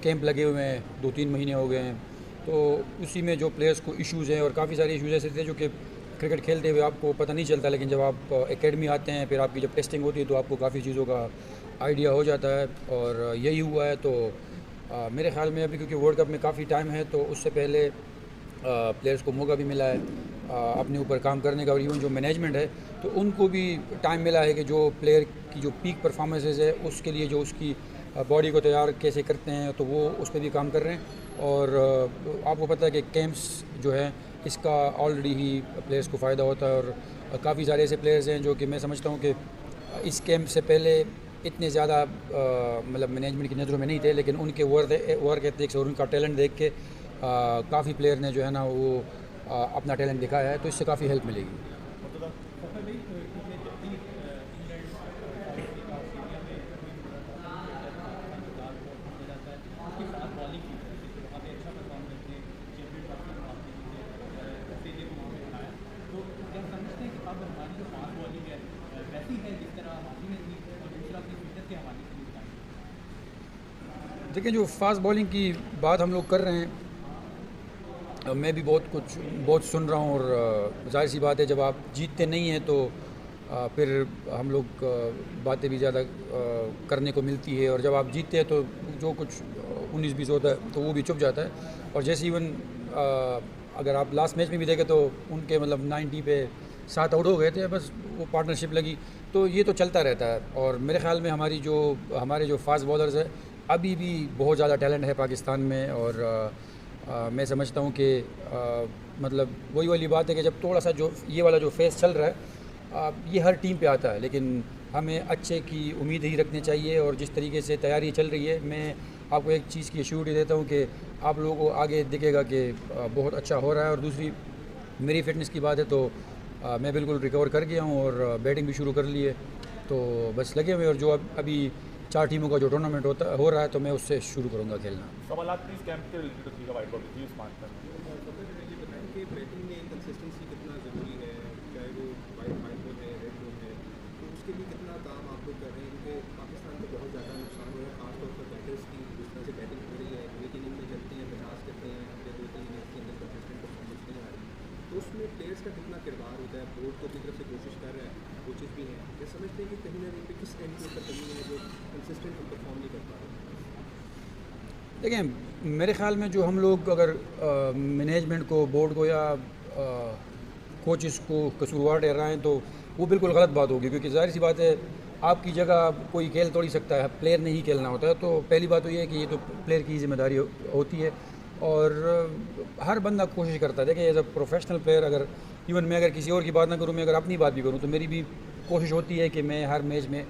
Camp लगे हुए हैं, 2-3 महीने हो गए हैं। तो उसी में जो प्लेयर्स को इश्यूज़ हैं, और काफ़ी सारे इश्यूज़ ऐसे थे जो कि क्रिकेट खेलते हुए आपको पता नहीं चलता, लेकिन जब आप एकेडमी आते हैं, फिर आपकी जब टेस्टिंग होती है, तो आपको काफ़ी चीज़ों का आइडिया हो जाता है। और यही हुआ है। तो मेरे ख़्याल में अभी क्योंकि वर्ल्ड कप में काफ़ी टाइम है, तो उससे पहले प्लेयर्स को मौका भी मिला है अपने ऊपर काम करने का, और इवन जो मैनेजमेंट है तो उनको भी टाइम मिला है कि जो प्लेयर की जो पीक परफॉर्मेंसेज है उसके लिए जो उसकी बॉडी को तैयार कैसे करते हैं, तो वो उस पर भी काम कर रहे हैं। और आपको पता है कि कैंप्स जो है इसका ऑलरेडी ही प्लेयर्स को फ़ायदा होता है। और काफ़ी सारे ऐसे प्लेयर्स हैं जो कि मैं समझता हूँ कि इस कैंप से पहले इतने ज़्यादा मतलब मैनेजमेंट की नज़रों में नहीं थे, लेकिन उनके वर्क एथिक्स और उनका टैलेंट देख के काफ़ी प्लेयर ने जो है ना वो अपना टैलेंट दिखाया है, तो इससे काफ़ी हेल्प मिलेगी। देखिए, जो फास्ट बॉलिंग की बात हम लोग कर रहे हैं, मैं भी बहुत सुन रहा हूँ। और जाहिर सी बात है, जब आप जीतते नहीं हैं तो फिर हम लोग बातें भी ज़्यादा करने को मिलती है, और जब आप जीतते हैं तो जो कुछ 19-20 होता है तो वो भी चुप जाता है। और जैसे इवन अगर आप लास्ट मैच में भी देखें तो उनके मतलब 90 पे 7 आउट हो गए थे, बस वो पार्टनरशिप लगी। तो ये तो चलता रहता है। और मेरे ख़्याल में हमारे जो फास्ट बॉलर्स है, अभी भी बहुत ज़्यादा टैलेंट है पाकिस्तान में। और मैं समझता हूँ कि मतलब वही वाली बात है कि जब थोड़ा सा जो ये वाला जो फेस चल रहा है, ये हर टीम पे आता है, लेकिन हमें अच्छे की उम्मीद ही रखनी चाहिए। और जिस तरीके से तैयारी चल रही है, मैं आपको एक चीज़ की एश्योरिटी देता हूँ कि आप लोगों को आगे दिखेगा कि बहुत अच्छा हो रहा है। और दूसरी मेरी फ़िटनेस की बात है तो मैं बिल्कुल रिकवर कर गया हूँ, और बैटिंग भी शुरू कर ली है। तो बस लगे हुए, और जो अभी 4 टीमों का जो टूर्नामेंट हो रहा है, तो मैं उससे शुरू करूँगा खेलना। सवालात प्लीज कैंप के रिलेटेड रखिएगा वाइट बॉल प्लीज स्मार्ट कर। ये बताएं कि बैटिंग में कंसिस्टेंसी कितना ज़रूरी है, चाहे वो वाइट बॉल है, रेड बॉल है, तो उसके लिए कितना काम आप लोग कर रहे हैं? क्योंकि पाकिस्तान को बहुत ज़्यादा नुकसान हो रहा है, खासतौर पर बैटर्स की जिस तरह से बैटिंग हो रही है, एक इनिंग में चलते हैं 50 करते हैं, या 2-3 इनिंग्स के अंदर कंसिस्टेंट परफॉर्मेंस नहीं आ रही, तो उसमें प्लेयर्स का कितना किरदार होता है? बोर्ड तो अपनी तरफ से कोशिश कर रहा है, कोचेज भी हैं, क्या समझते हैं कि कहीं ना कहीं पे किस एंड के ऊपर कमी है जो कंसिस्टेंट हम परफॉर्म नहीं कर पा रहे? देखिए, मेरे ख़्याल में जो हम लोग अगर मैनेजमेंट को, बोर्ड को या कोचेस को कसूरवार ठहराएं, तो वो बिल्कुल गलत बात होगी। क्योंकि जाहिर सी बात है, आपकी जगह कोई खेल तोड़ ही सकता है, प्लेयर ने ही खेलना होता है। तो पहली बात तो ये है कि ये तो प्लेयर की ज़िम्मेदारी होती है। और हर बंदा कोशिश करता है। देखिए, एज अ प्रोफेशनल प्लेयर, अगर इवन मैं अगर किसी और की बात ना करूँ, मैं अगर अपनी बात भी करूँ, तो मेरी भी कोशिश होती है कि मैं हर मैच में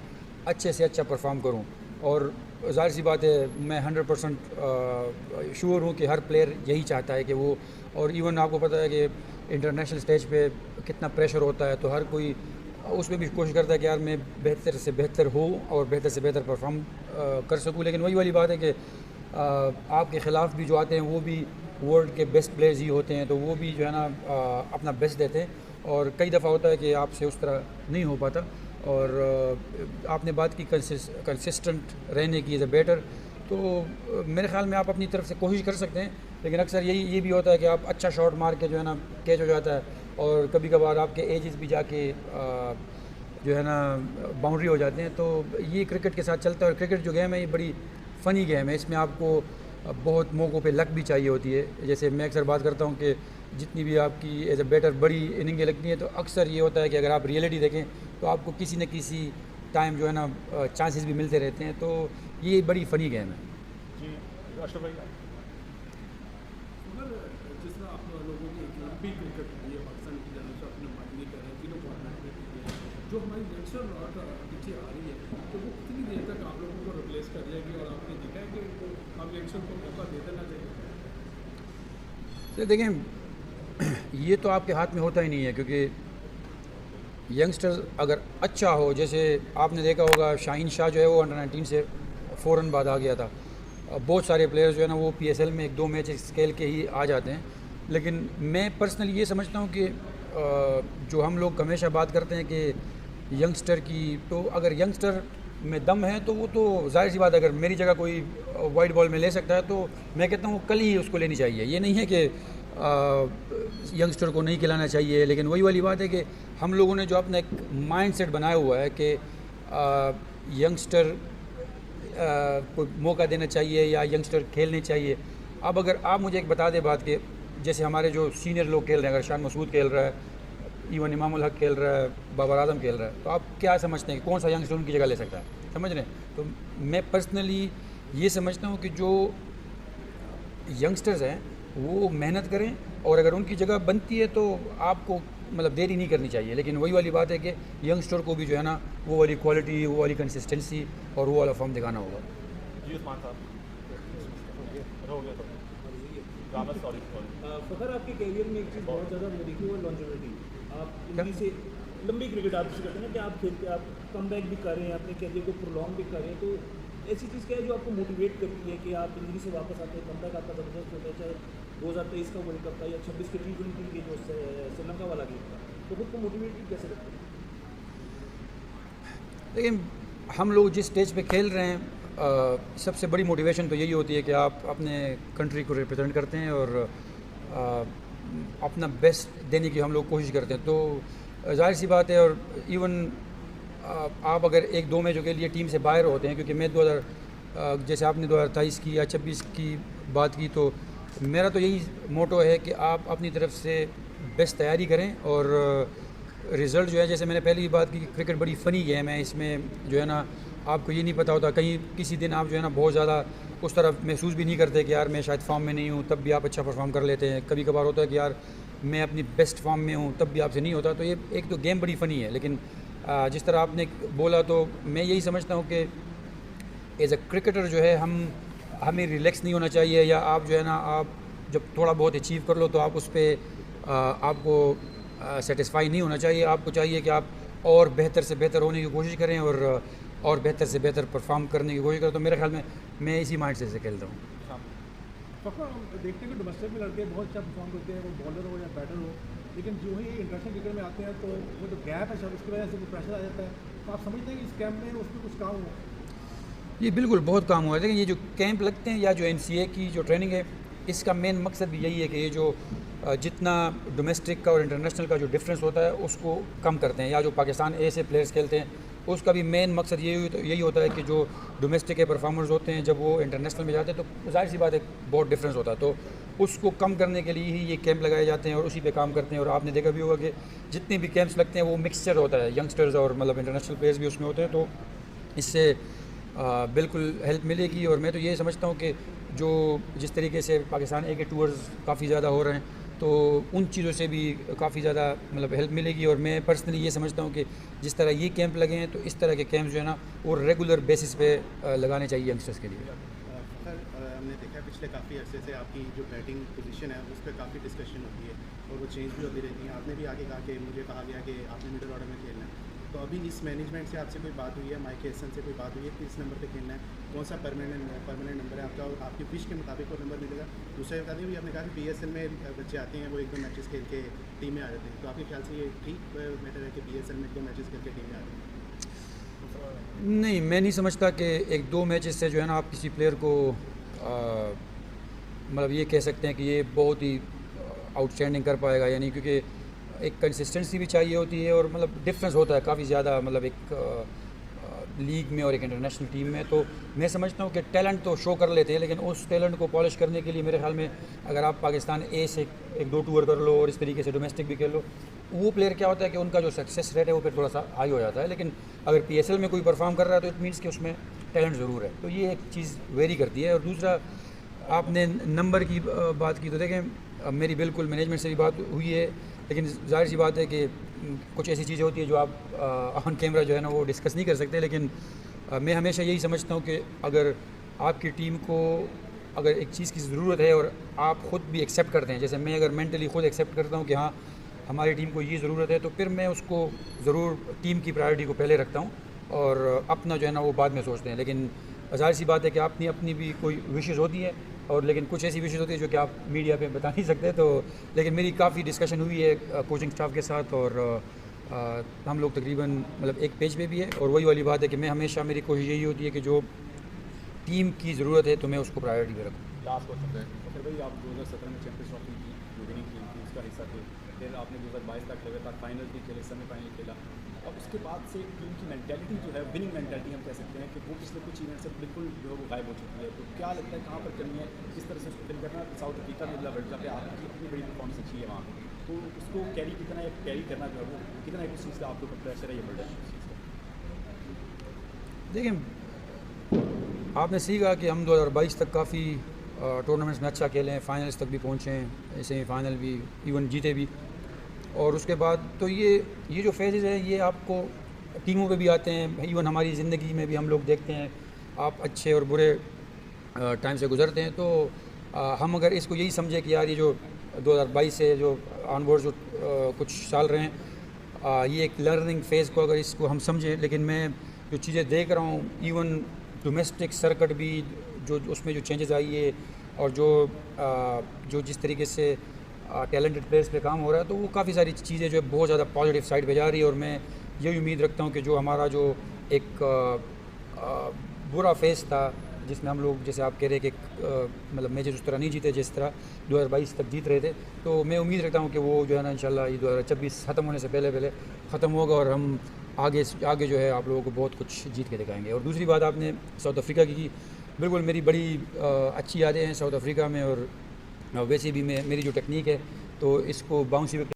अच्छे से अच्छा परफॉर्म करूँ। और ज़ाहिर सी बात है, मैं 100% श्योर हूँ कि हर प्लेयर यही चाहता है कि वो, और इवन आपको पता है कि इंटरनेशनल स्टेज पे कितना प्रेशर होता है, तो हर कोई उसमें भी कोशिश करता है कि यार मैं बेहतर से बेहतर हो और बेहतर से बेहतर परफॉर्म कर सकूँ। लेकिन वही वाली बात है कि आपके ख़िलाफ़ भी जो आते हैं वो भी वर्ल्ड के बेस्ट प्लेयर्स ही होते हैं, तो वो भी जो है ना अपना बेस्ट देते हैं। और कई दफ़ा होता है कि आपसे उस तरह नहीं हो पाता। और आपने बात की कंसिस्टेंट रहने की, इज़ अ बेटर, तो मेरे ख्याल में आप अपनी तरफ से कोशिश कर सकते हैं। लेकिन अक्सर ये भी होता है कि आप अच्छा शॉट मार के जो है ना कैच हो जाता है, और कभी कभार आपके एजेस भी जाके जो है ना बाउंड्री हो जाते हैं। तो ये क्रिकेट के साथ चलता है। और क्रिकेट जो गेम है, ये बड़ी फ़नी गेम है। इसमें आपको बहुत मौक़ों पे लक भी चाहिए होती है। जैसे मैं अक्सर बात करता हूँ कि जितनी भी आपकी एज अ बैटर बड़ी इनिंगें लगती हैं, तो अक्सर ये होता है कि अगर आप रियलिटी देखें तो आपको किसी न किसी टाइम जो है ना चांसेस भी मिलते रहते हैं। तो ये बड़ी फ़नी गेम है। जी अशरफ भाई, मगर जिस तरह आप लोगों की एक लंबी क्रिकेट रही है पाकिस्तान की जानब से, अपने मायने कर रहे हैं, तीनों फॉर्मेट जो हमारी नेशनल रॉट पीछे आ रही है, तो वो कितनी देर तक आप लोगों को रिप्लेस कर जाएगी? और आपने देखा है कि हम यंगस्टर को मौका दे देना चाहिए? तो देखें, ये तो आपके हाथ में होता ही नहीं है। क्योंकि यंगस्टर अगर अच्छा हो, जैसे आपने देखा होगा शाहीन शाह जो है वो अंडर 19 से फ़ौरन बाद आ गया था। बहुत सारे प्लेयर्स जो है ना वो PSL में 1-2 मैच खेल के ही आ जाते हैं। लेकिन मैं पर्सनली ये समझता हूँ कि जो हम लोग हमेशा बात करते हैं कि यंगस्टर की, तो अगर यंगस्टर में दम है तो वो तो जाहिर सी बात है, अगर मेरी जगह कोई वाइट बॉल में ले सकता है तो मैं कहता हूँ कल ही उसको लेनी चाहिए। ये नहीं है कि यंगस्टर को नहीं खिलाना चाहिए, लेकिन वही वाली बात है कि हम लोगों ने जो अपना एक माइंड सेट बनाया हुआ है कि यंगस्टर को मौका देना चाहिए या यंगस्टर खेलने चाहिए। अब अगर आप मुझे एक बता दें बात कि जैसे हमारे जो सीनियर लोग खेल रहे हैं, अगर शान मसूद खेल रहा है, इवन इमामुल हक खेल रहा है, बाबर आजम खेल रहा है, तो आप क्या समझते हैं कि कौन सा यंगस्टर उनकी जगह ले सकता है? समझ रहे हैं? तो मैं पर्सनली ये समझता हूँ कि जो यंगस्टर्स हैं वो मेहनत करें, और अगर उनकी जगह बनती है तो आपको मतलब देरी नहीं करनी चाहिए। लेकिन वही वाली बात है कि यंगस्टर को भी जो है ना वो वाली क्वालिटी, वो वाली कंसिस्टेंसी और वो वाला फॉर्म दिखाना होगा। जी उस्मान साहब हो गया तो रामत सॉरी फखर, आपके कैरियर में एक चीज़ बहुत ज़्यादा मैं देखी वो लॉन्जेविटी। आप इनकी से लंबी क्रिकेट आप जिसे कहते हैं ना कि आप खेलते आप कम बैक भी कर रहे हैं, अपने कैरियर को प्रोलॉन्ग भी कर रहे हैं, तो ऐसी चीज़ क्या है जो आपको मोटिवेट करती है कि आप ज़िंदगी से वापस आते हैं, कम बैक आपका ज़बरदस्त होता है, चाहे 2023 का वर्ल्ड कप था या 26 के T20 के जो श्रीलंका वाला गेम था, तो खुद को मोटिवेट कैसे रखते हैं? लेकिन हम लोग जिस स्टेज पे खेल रहे हैं सबसे बड़ी मोटिवेशन तो यही होती है कि आप अपने कंट्री को रिप्रेजेंट करते हैं और अपना बेस्ट देने की हम लोग कोशिश करते हैं। तो जाहिर सी बात है, और इवन आप अगर एक दो मैचों के लिए टीम से बाहर होते हैं, क्योंकि मैं 2000 जैसे आपने 2023 की या 26 की बात की, तो मेरा तो यही मोटो है कि आप अपनी तरफ से बेस्ट तैयारी करें और रिज़ल्ट जो है, जैसे मैंने पहले ही बात की, क्रिकेट बड़ी फ़नी गेम है। इसमें जो है ना आपको ये नहीं पता होता, कहीं किसी दिन आप जो है ना बहुत ज़्यादा उस तरफ महसूस भी नहीं करते कि यार मैं शायद फॉर्म में नहीं हूँ, तब भी आप अच्छा परफॉर्म कर लेते हैं। कभी कभार होता है कि यार मैं अपनी बेस्ट फॉर्म में हूँ, तब भी आपसे नहीं होता। तो ये एक तो गेम बड़ी फ़नी है। लेकिन जिस तरह आपने बोला, तो मैं यही समझता हूँ कि एज अ क्रिकेटर जो है हमें रिलैक्स नहीं होना चाहिए, या आप जो है ना आप जब थोड़ा बहुत अचीव कर लो तो आप उस पर आपको सेटिस्फाई नहीं होना चाहिए। आपको चाहिए कि आप और बेहतर से बेहतर होने की कोशिश करें और बेहतर से बेहतर परफॉर्म करने की कोशिश करें। तो मेरे ख्याल में मैं इसी माइंड से खेलता हूँ। फखर, हम देखते हैं कि डोमेस्टिक में लड़के बहुत अच्छा परफॉर्म करते हैं, वो बॉलर हो या बैटर हो, लेकिन जो ही इंटरनेशनल क्रिकेट में आते हैं तो वो जो गैप है शायद उसकी वजह से वो प्रेशर आ जाता है। तो आप समझते हैं कि इस कैंप में उसमें कुछ काम हो? ये बिल्कुल बहुत काम हुआ है। लेकिन ये जो कैंप लगते हैं या जो NCA की जो ट्रेनिंग है, इसका मेन मकसद भी यही है कि ये जो जितना डोमेस्टिक का और इंटरनेशनल का जो डिफरेंस होता है उसको कम करते हैं, या जो पाकिस्तान ए से प्लेयर्स खेलते हैं उसका भी मेन मकसद यही होता है कि जो डोमेस्टिक के परफॉर्मर्स होते हैं जब वो इंटरनेशनल में जाते हैं तो जाहिर सी बात है बहुत डिफरेंस होता है। तो उसको कम करने के लिए ही ये कैंप लगाए जाते हैं और उसी पे काम करते हैं। और आपने देखा भी होगा कि जितने भी कैंप्स लगते हैं वो मिक्सचर होता है, यंगस्टर्स और मतलब इंटरनेशनल प्लेयर्स भी उसमें होते हैं। तो इससे बिल्कुल हेल्प मिलेगी। और मैं तो ये समझता हूँ कि जो जिस तरीके से पाकिस्तान ए के टूर्स काफ़ी ज़्यादा हो रहे हैं तो उन चीज़ों से भी काफ़ी ज़्यादा मतलब हेल्प मिलेगी। और मैं पर्सनली ये समझता हूँ कि जिस तरह ये कैंप लगे हैं तो इस तरह के कैंप जो है ना वो रेगुलर बेसिस पे लगाने चाहिए यंगस्टर्स के लिए। हमने देखा पिछले काफ़ी अरसे से आपकी जो बैटिंग पोजीशन है उस पर काफ़ी डिस्कशन होती है और वो चेंज भी होती रहती है। आपने भी आगे कहा कि मुझे कहा गया कि आपने मिडिल ऑर्डर में खेलना है, तो अभी इस मैनेजमेंट से आपसे कोई बात हुई है, माइक हेसन से कोई बात हुई है किस नंबर पे खेलना है, कौन सा परमानेंट नंबर है आपका और आपकी पिच के मुताबिक वो नंबर मिलेगा? दूसरा बता दें भी आपने कहा कि PSL में बच्चे आते हैं वो एक दो मैचेस खेल के टीम में आ जाते हैं, तो आपके ख्याल से ये ठीक मैटर है कि PSL में एक दो मैचेस खेल के टीम में आ जाते हैं? नहीं, मैं नहीं समझता कि एक दो मैचेस से जो है ना आप किसी प्लेयर को मतलब ये कह सकते हैं कि ये बहुत ही आउटस्टैंडिंग कर पाएगा या नहीं, क्योंकि एक कंसिस्टेंसी भी चाहिए होती है और मतलब डिफरेंस होता है काफ़ी ज़्यादा मतलब एक लीग में और एक इंटरनेशनल टीम में। तो मैं समझता हूँ कि टैलेंट तो शो कर लेते हैं, लेकिन उस टैलेंट को पॉलिश करने के लिए मेरे ख्याल में अगर आप पाकिस्तान ए से एक दो टूर कर लो और इस तरीके से डोमेस्टिक भी खेल लो, वो प्लेयर क्या होता है कि उनका जो सक्सेस रेट है वो फिर थोड़ा सा हाई हो जाता है। लेकिन अगर PSL में कोई परफॉर्म कर रहा है तो इट मीन्स कि उसमें टैलेंट ज़रूर है। तो ये एक चीज़ वेरी करती है। और दूसरा आपने नंबर की बात की, तो देखें मेरी बिल्कुल मैनेजमेंट से भी बात हुई है, लेकिन जाहिर सी बात है कि कुछ ऐसी चीज़ें होती है जो आप ऑन कैमरा जो है ना वो डिस्कस नहीं कर सकते। लेकिन मैं हमेशा यही समझता हूँ कि अगर आपकी टीम को अगर एक चीज़ की ज़रूरत है और आप ख़ुद भी एक्सेप्ट करते हैं, जैसे मैं अगर मेंटली खुद एक्सेप्ट करता हूँ कि हाँ हमारी टीम को ये ज़रूरत है, तो फिर मैं उसको ज़रूर टीम की प्रायोरिटी को पहले रखता हूँ और अपना जो है ना वो बाद में सोचते हैं। लेकिन जाहिर सी बात है कि अपनी अपनी भी कोई विशेज़ होती है, और लेकिन कुछ ऐसी विशेज़ होती है जो कि आप मीडिया पे बता नहीं सकते। तो लेकिन मेरी काफ़ी डिस्कशन हुई है कोचिंग स्टाफ के साथ और हम लोग तकरीबन मतलब एक पेज पे भी है, और वही वाली बात है कि मैं हमेशा, मेरी कोशिश यही होती है कि जो टीम की ज़रूरत है तो मैं उसको प्रायोरिटी पे रखूँ। लास्ट क्वेश्चन फिर भाई, आप 2017 में चैंपियंस ट्रॉफी की जो विनिंग टीम थी उसका हिस्सा थे, फिर आपने 2022 तक खेले तक फाइनल भी खेले, सेमीफाइनल खेला। अब उसके बाद से टीम की मेंटालिटी जो है, विनिंग मेंटालिटी हम कह सकते हैं कि वो पिछले कुछ इवेंट से बिल्कुल जो है वो गायब हो चुकी है। तो क्या लगता है कहाँ पर कमी है, किस तरह से उसको फिल करना? साउथ अफ्रीका में अगला वर्ल्ड कप है, आपकी इतनी बड़ी परफॉर्मेंस अच्छी है वहाँ पर, तो उसको कैरी कितना या कैरी करना जो है वो कितना एक उस चीज़ का आपके ऊपर प्रेशर है ये बढ़ रहा है उस चीज़ का? देखिए, आपने सही कहा कि हम 2022 तक काफ़ी टूर्नामेंट्स में अच्छा खेले हैं, फाइनल्स तक भी पहुँचे हैं, सेमीफाइनल भी इवन जीते भी। और उसके बाद तो ये जो फेजेज़ हैं ये आपको टीमों पे भी आते हैं, इवन हमारी ज़िंदगी में भी हम लोग देखते हैं, आप अच्छे और बुरे टाइम से गुजरते हैं। तो हम अगर इसको यही समझे कि यार ये जो 2022 से जो ऑनबोर्ड जो कुछ साल रहे हैं, ये एक लर्निंग फेज़ को अगर इसको हम समझें। लेकिन मैं जो चीज़ें देख रहा हूँ, इवन डोमेस्टिक सर्किट भी जो उसमें जो चेंजेस आई है, और जो जिस तरीके से टैलेंटेड प्लेयर्स पे काम हो रहा है, तो वो काफ़ी सारी चीज़ें जो है बहुत ज़्यादा पॉजिटिव साइड पे जा रही है। और मैं यही उम्मीद रखता हूँ कि जो हमारा जो एक बुरा फेज़ था जिसमें हम लोग, जैसे आप कह रहे हैं कि मतलब मैचेस उस तरह नहीं जीते जिस तरह 2022 तक जीत रहे थे, तो मैं उम्मीद रखता हूँ कि वो जो है ना इंशाल्लाह ये 2026 ख़त्म होने से पहले ख़त्म होगा, और हम आगे जो है आप लोगों को बहुत कुछ जीत के दिखाएंगे। और दूसरी बात आपने साउथ अफ्रीका की, बिल्कुल मेरी बड़ी अच्छी यादें हैं साउथ अफ्रीका में। और वैसे भी मेरी जो टेक्निक है तो इसको बाउंसी